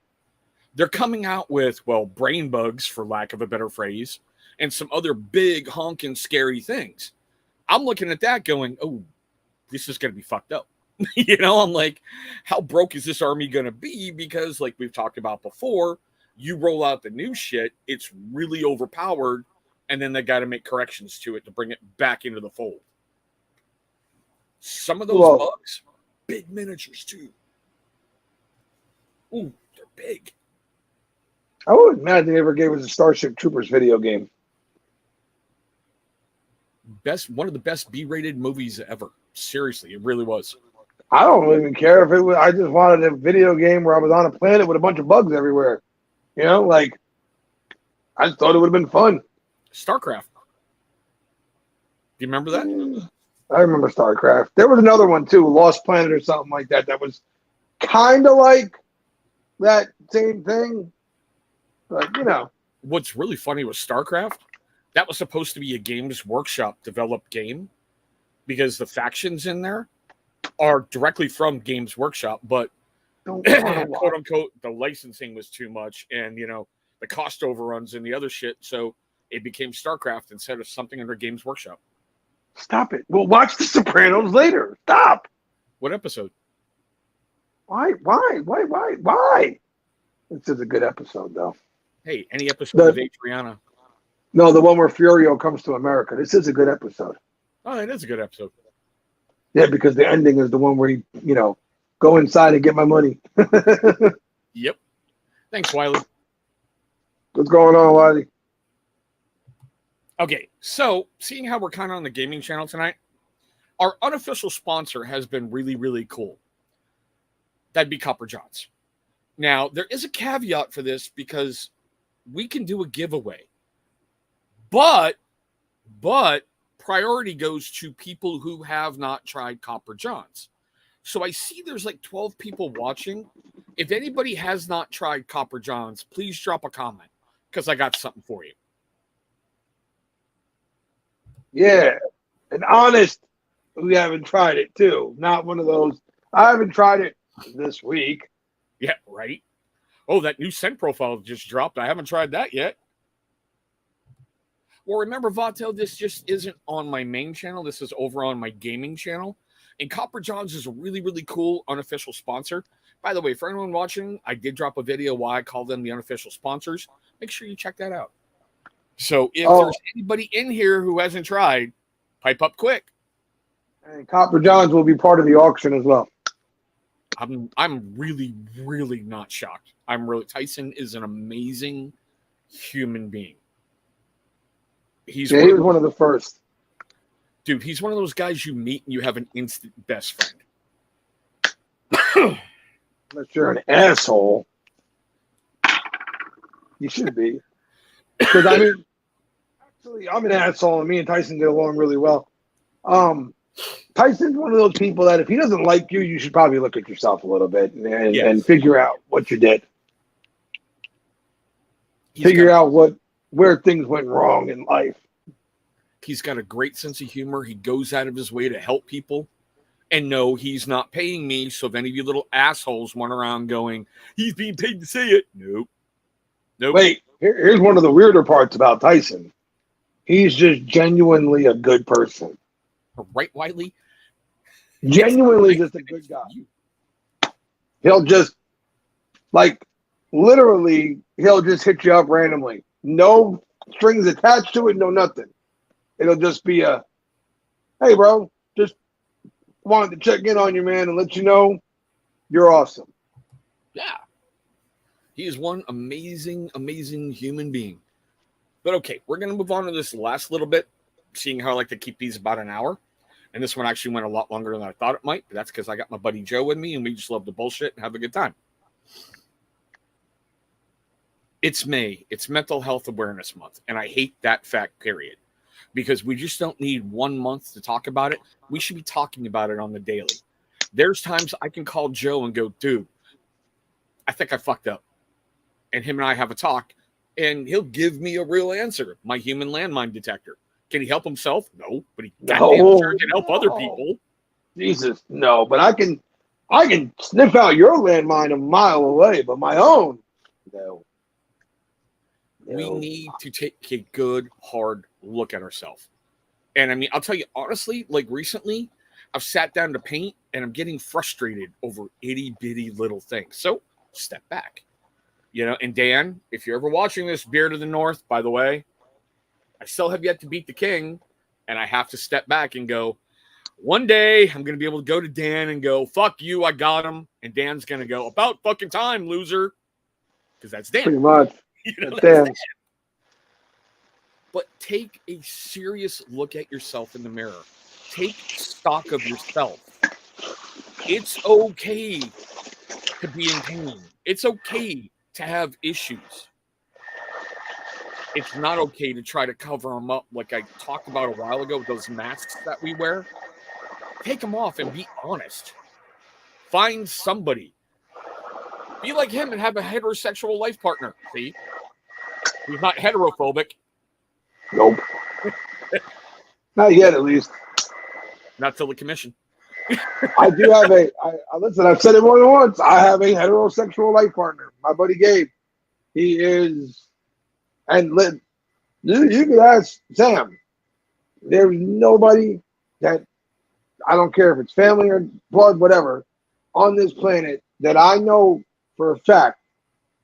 They're coming out with, brain bugs, for lack of a better phrase, and some other big, honking, scary things. I'm looking at that going, oh, this is going to be fucked up. I'm like, how broke is this army going to be? Because like we've talked about before, you roll out the new shit, it's really overpowered, and then they got to make corrections to it to bring it back into the fold. Some of those bugs, big miniatures too. Ooh, they're big. I would imagine they ever gave us a Starship Troopers video game. One of the best B-rated movies ever. Seriously, it really was. I don't even care if it was. I just wanted a video game where I was on a planet with a bunch of bugs everywhere. I just thought it would have been fun. StarCraft. Do you remember that? I remember StarCraft. There was another one too, Lost Planet or something like that. That was kind of like that same thing. But what's really funny with StarCraft, that was supposed to be a Games Workshop developed game because the factions in there are directly from Games Workshop, but quote unquote, the licensing was too much and the cost overruns and the other shit. So it became StarCraft instead of something under Games Workshop. Stop it. We'll watch The Sopranos later. Stop. What episode? Why? This is a good episode, though. Hey, any episode of Adriana? No, the one where Furio comes to America. This is a good episode. Oh, it is a good episode. Yeah, because the ending is the one where he, go inside and get my money. Yep. Thanks, Wiley. What's going on, Wiley? Okay, so seeing how we're kind of on the gaming channel tonight, our unofficial sponsor has been really, really cool. That'd be Copper Johns. Now, there is a caveat for this because we can do a giveaway. But priority goes to people who have not tried Copper Johns. So I see there's like 12 people watching. If anybody has not tried Copper Johns, please drop a comment because I got something for you. Yeah. And honest, we haven't tried it too. Not one of those. I haven't tried it this week. Yeah, right. Oh, that new scent profile just dropped. I haven't tried that yet. Well, remember, Vatel, this just isn't on my main channel. This is over on my gaming channel. And Copper Johns is a really, really cool unofficial sponsor. By the way, for anyone watching, I did drop a video why I call them the unofficial sponsors. Make sure you check that out. So if there's anybody in here who hasn't tried, pipe up quick. And Copper Johns will be part of the auction as well. I'm really, really not shocked. Tyson is an amazing human being. He was one of the first. Dude, he's one of those guys you meet and you have an instant best friend. Unless you're an asshole. You should be. Because, I mean, actually, I'm an asshole, and me and Tyson get along really well. Tyson's one of those people that if he doesn't like you, you should probably look at yourself a little bit and figure out what you did. Figure out where things went wrong in life. He's got a great sense of humor. He goes out of his way to help people. And no, he's not paying me. So if any of you little assholes went around going, he's being paid to say it. Nope. Wait, here's one of the weirder parts about Tyson. He's just genuinely a good person. Right, Wiley? Genuinely just a good guy. He'll just, literally, he'll just hit you up randomly. No strings attached to it, no nothing. It'll just be hey, bro, just wanted to check in on you, man, and let you know you're awesome. Yeah. He is one amazing, amazing human being. But okay, we're going to move on to this last little bit, seeing how I like to keep these about an hour. And this one actually went a lot longer than I thought it might, but that's because I got my buddy Joe with me, and we just love to bullshit and have a good time. It's May. It's Mental Health Awareness Month, and I hate that fact, period. Because we just don't need 1 month to talk about it. We should be talking about it on the daily. There's times I can call Joe and go, dude, I think I fucked up. And him and I have a talk, and he'll give me a real answer. My human landmine detector. Can he help himself? No, but he goddamn sure can help other people. Jesus, no. But I can sniff out your landmine a mile away, but my own, no. We need to take a good, hard look at ourselves. And I mean, I'll tell you honestly, recently, I've sat down to paint, and I'm getting frustrated over itty-bitty little things. So, step back. And Dan, if you're ever watching this, Beard of the North, by the way, I still have yet to beat the king, and I have to step back and go, one day I'm going to be able to go to Dan and go, fuck you, I got him. And Dan's going to go, about fucking time, loser. Because that's Dan. Pretty much. That's Dan. But take a serious look at yourself in the mirror. Take stock of yourself. It's okay to be in pain. It's okay to have issues. It's not okay to try to cover them up like I talked about a while ago with those masks that we wear. Take them off and be honest. Find somebody. Be like him and have a heterosexual life partner. See? He's not heterophobic. Nope. Not yet, at least. Not till the commission. I do have listen, I've said it more than once. I have a heterosexual life partner. My buddy Gabe. He is, and you could ask Sam. There's nobody that, I don't care if it's family or blood, whatever, on this planet that I know for a fact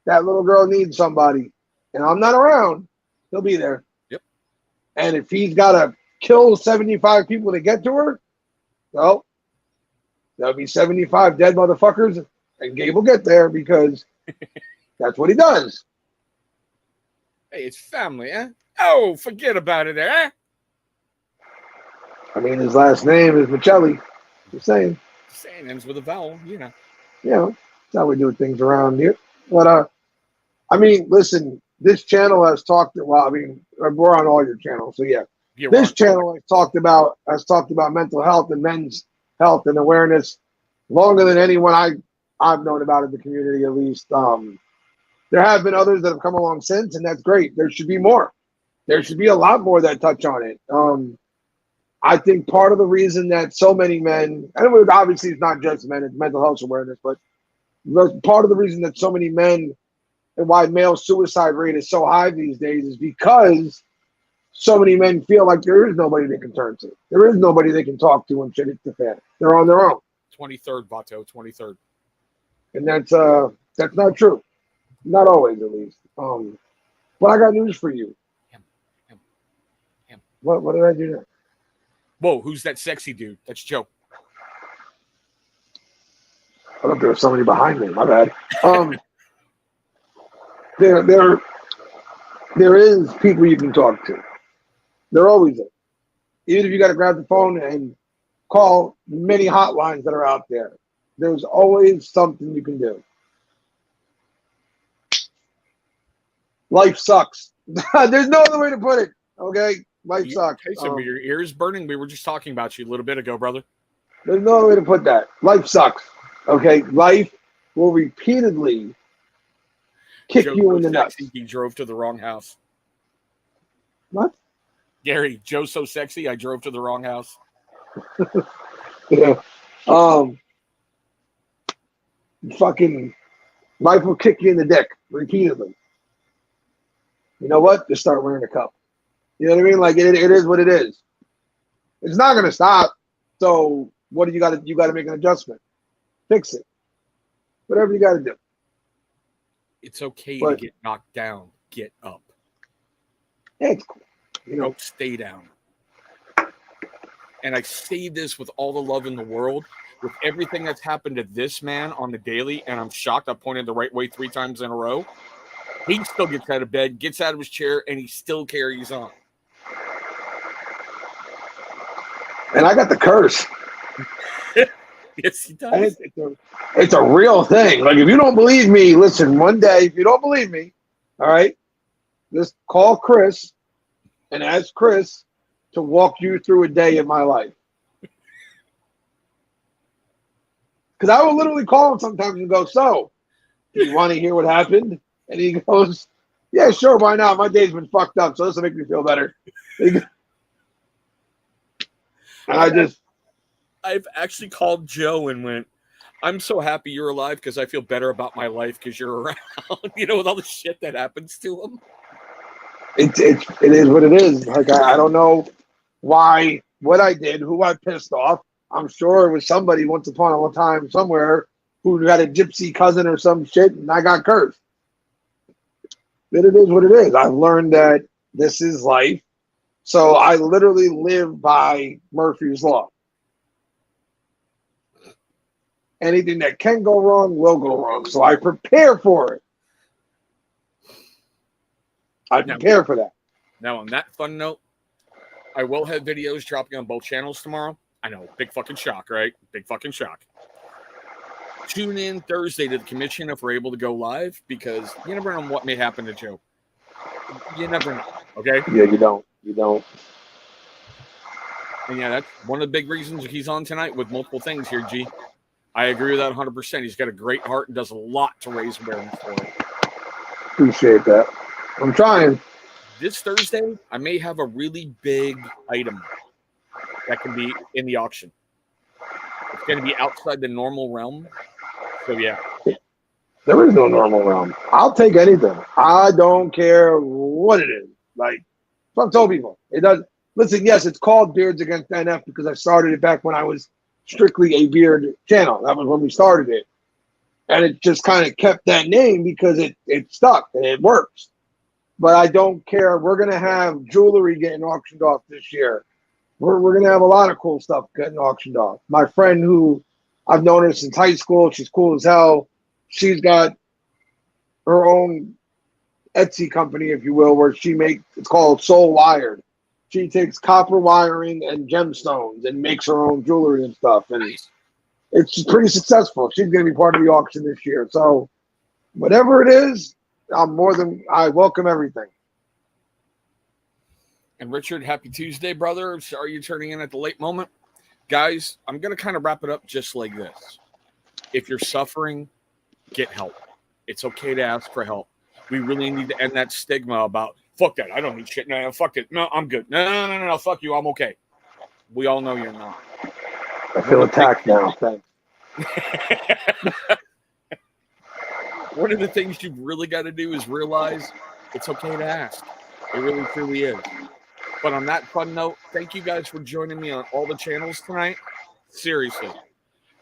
that little girl needs somebody, and I'm not around, he'll be there. Yep. And if he's got to kill 75 people to get to her, well, there'll be 75 dead motherfuckers, and Gabe will get there because that's what he does. Hey, it's family, eh? Oh, forget about it, eh? I mean, his last name is Michelli. Just saying. Saying ends with a vowel, Yeah, that's how we do things around here. But, I mean, listen, this channel has talked, well, I mean, we're on all your channels, so yeah. This channel has talked about mental health and men's health and awareness longer than anyone I've known about in the community, at least. There have been others that have come along since, and that's great. There should be more. There should be a lot more that touch on it. I think part of the reason that so many men, obviously it's not just men, it's mental health awareness, but part of the reason that so many men and why male suicide rate is so high these days is because so many men feel like there is nobody they can turn to. There is nobody they can talk to when shit hits the fan. They're on their own. 23rd, Vato, 23rd. And that's not true. Not always, at least. But I got news for you. Him. What did I do there? Whoa, who's that sexy dude? That's Joe. I thought there was somebody behind me. My bad. There is people you can talk to. There always is. Even if you got to grab the phone and call many hotlines that are out there, there's always something you can do. Life sucks. There's no other way to put it. Okay, life sucks. Okay, so your ears burning. We were just talking about you a little bit ago, brother. There's no other way to put that. Life sucks. Okay, life will repeatedly kick you in the nuts. He drove to the wrong house. What? Gary, Joe's so sexy, I drove to the wrong house. Yeah. Fucking life will kick you in the dick repeatedly. You know what? Just start wearing a cup. You know what I mean? Like it is what it is. It's not gonna stop. So what do you gotta make an adjustment. Fix it. Whatever you gotta do. It's okay to get knocked down. Get up. Yeah, it's cool. Don't stay down. And I say this with all the love in the world, with everything that's happened to this man on the daily, and I'm shocked I pointed the right way 3 times in a row. He still gets out of bed, gets out of his chair, and he still carries on. And I got the curse. Yes, he does. It's a real thing. Like, if you don't believe me, listen, one day, if you don't believe me, all right, just call Chris and ask Chris to walk you through a day in my life. Because I will literally call him sometimes and go, so, do you want to hear what happened? And he goes, yeah, sure, why not? My day's been fucked up, so this will make me feel better. And I've actually called Joe and went, I'm so happy you're alive because I feel better about my life because you're around, with all the shit that happens to him. It is what it is. Like, I don't know why, what I did, who I pissed off. I'm sure it was somebody once upon a time somewhere who had a gypsy cousin or some shit, and I got cursed. But it is what it is. I've learned that this is life. So I literally live by Murphy's Law. Anything that can go wrong will go wrong. So I prepare for it. I prepare for that. Now, on that fun note, I will have videos dropping on both channels tomorrow. I know, big fucking shock, right? Big fucking shock. Tune in Thursday to the commission if we're able to go live, because you never know what may happen to Joe. You never know, okay? Yeah, you don't. You don't. And yeah, that's one of the big reasons he's on tonight with multiple things here, G. I agree with that 100%. He's got a great heart and does a lot to raise awareness for it. Appreciate that. I'm trying. This Thursday, I may have a really big item that can be in the auction. It's going to be outside the normal realm. So, yeah. There is no normal realm. I'll take anything. I don't care what it is. Like, so I've told people. It does. Listen, yes, it's called Beards Against NF because I started it back when I was strictly a beard channel. That was when we started it. And it just kind of kept that name because it stuck and it works. But I don't care. We're going to have jewelry getting auctioned off this year. We're going to have a lot of cool stuff getting auctioned off. My friend who I've known her since high school, she's cool as hell. She's got her own Etsy company, if you will, where it's called Soul Wired. She takes copper wiring and gemstones and makes her own jewelry and stuff. And it's pretty successful. She's going to be part of the auction this year. So whatever it is, I welcome everything. And Richard, happy Tuesday, brother. Sorry you're turning in at the late moment. Guys, I'm going to kind of wrap it up just like this. If you're suffering, get help. It's okay to ask for help. We really need to end that stigma about, fuck that, I don't need shit. No, fuck it. No, I'm good. No, fuck you, I'm okay. We all know you're not. I feel attacked now. Thanks. One of the things you've really got to do is realize it's okay to ask. It really truly is. But on that fun note, thank you guys for joining me on all the channels tonight. Seriously,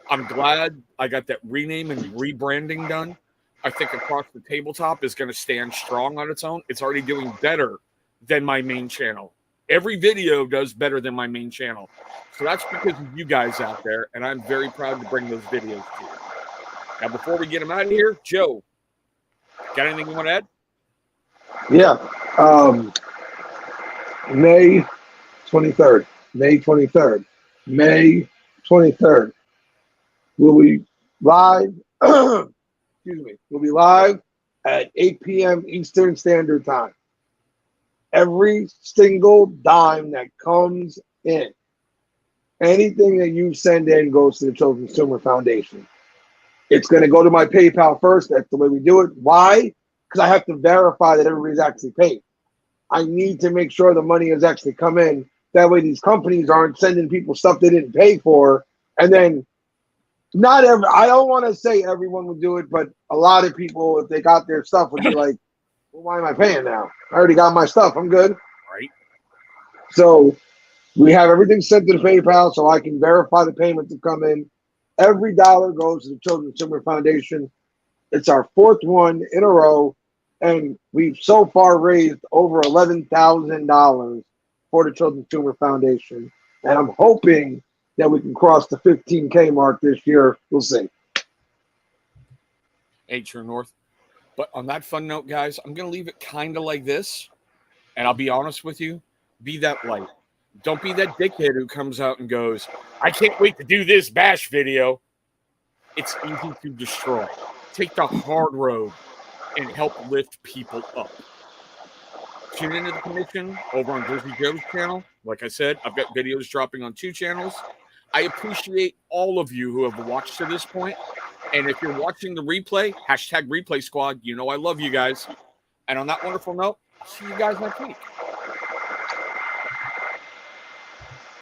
I'm glad I got that rename and rebranding done. I think Across the Tabletop is going to stand strong on its own. It's already doing better than my main channel. Every video does better than my main channel. So that's because of you guys out there, and I'm very proud to bring those videos to you. Now, before we get them out of here, Joe, got anything you want to add? Yeah. May 23rd. May 23rd. May 23rd. We'll be live. Excuse me. We'll be live at 8 p.m. Eastern Standard Time. Every single dime that comes in, anything that you send in goes to the Children's Tumor Foundation. It's going to go to my PayPal first. That's the way we do it. Why? Because I have to verify that everybody's actually paid. I need to make sure the money has actually come in. That way these companies aren't sending people stuff they didn't pay for. And then I don't want to say everyone would do it, but a lot of people, if they got their stuff, would be like, well, why am I paying now? I already got my stuff. I'm good. Right. So we have everything sent to the PayPal so I can verify the payments have come in. Every dollar goes to the Children's Tumor Foundation. It's our fourth one in a row, and we've so far raised over $11,000 for the Children's Tumor Foundation. And I'm hoping that we can cross the 15K mark this year. We'll see. Hey, True North. But on that fun note, guys, I'm going to leave it kind of like this, and I'll be honest with you. Be that light. Don't be that dickhead who comes out and goes, I can't wait to do this bash video. It's easy to destroy. Take the hard road and help lift people up. Tune into the commission over on Jersey Joe's channel. Like I said, I've got videos dropping on 2 channels. I appreciate all of you who have watched to this point. And if you're watching the replay, #replay squad, you know I love you guys. And on that wonderful note, see you guys next week.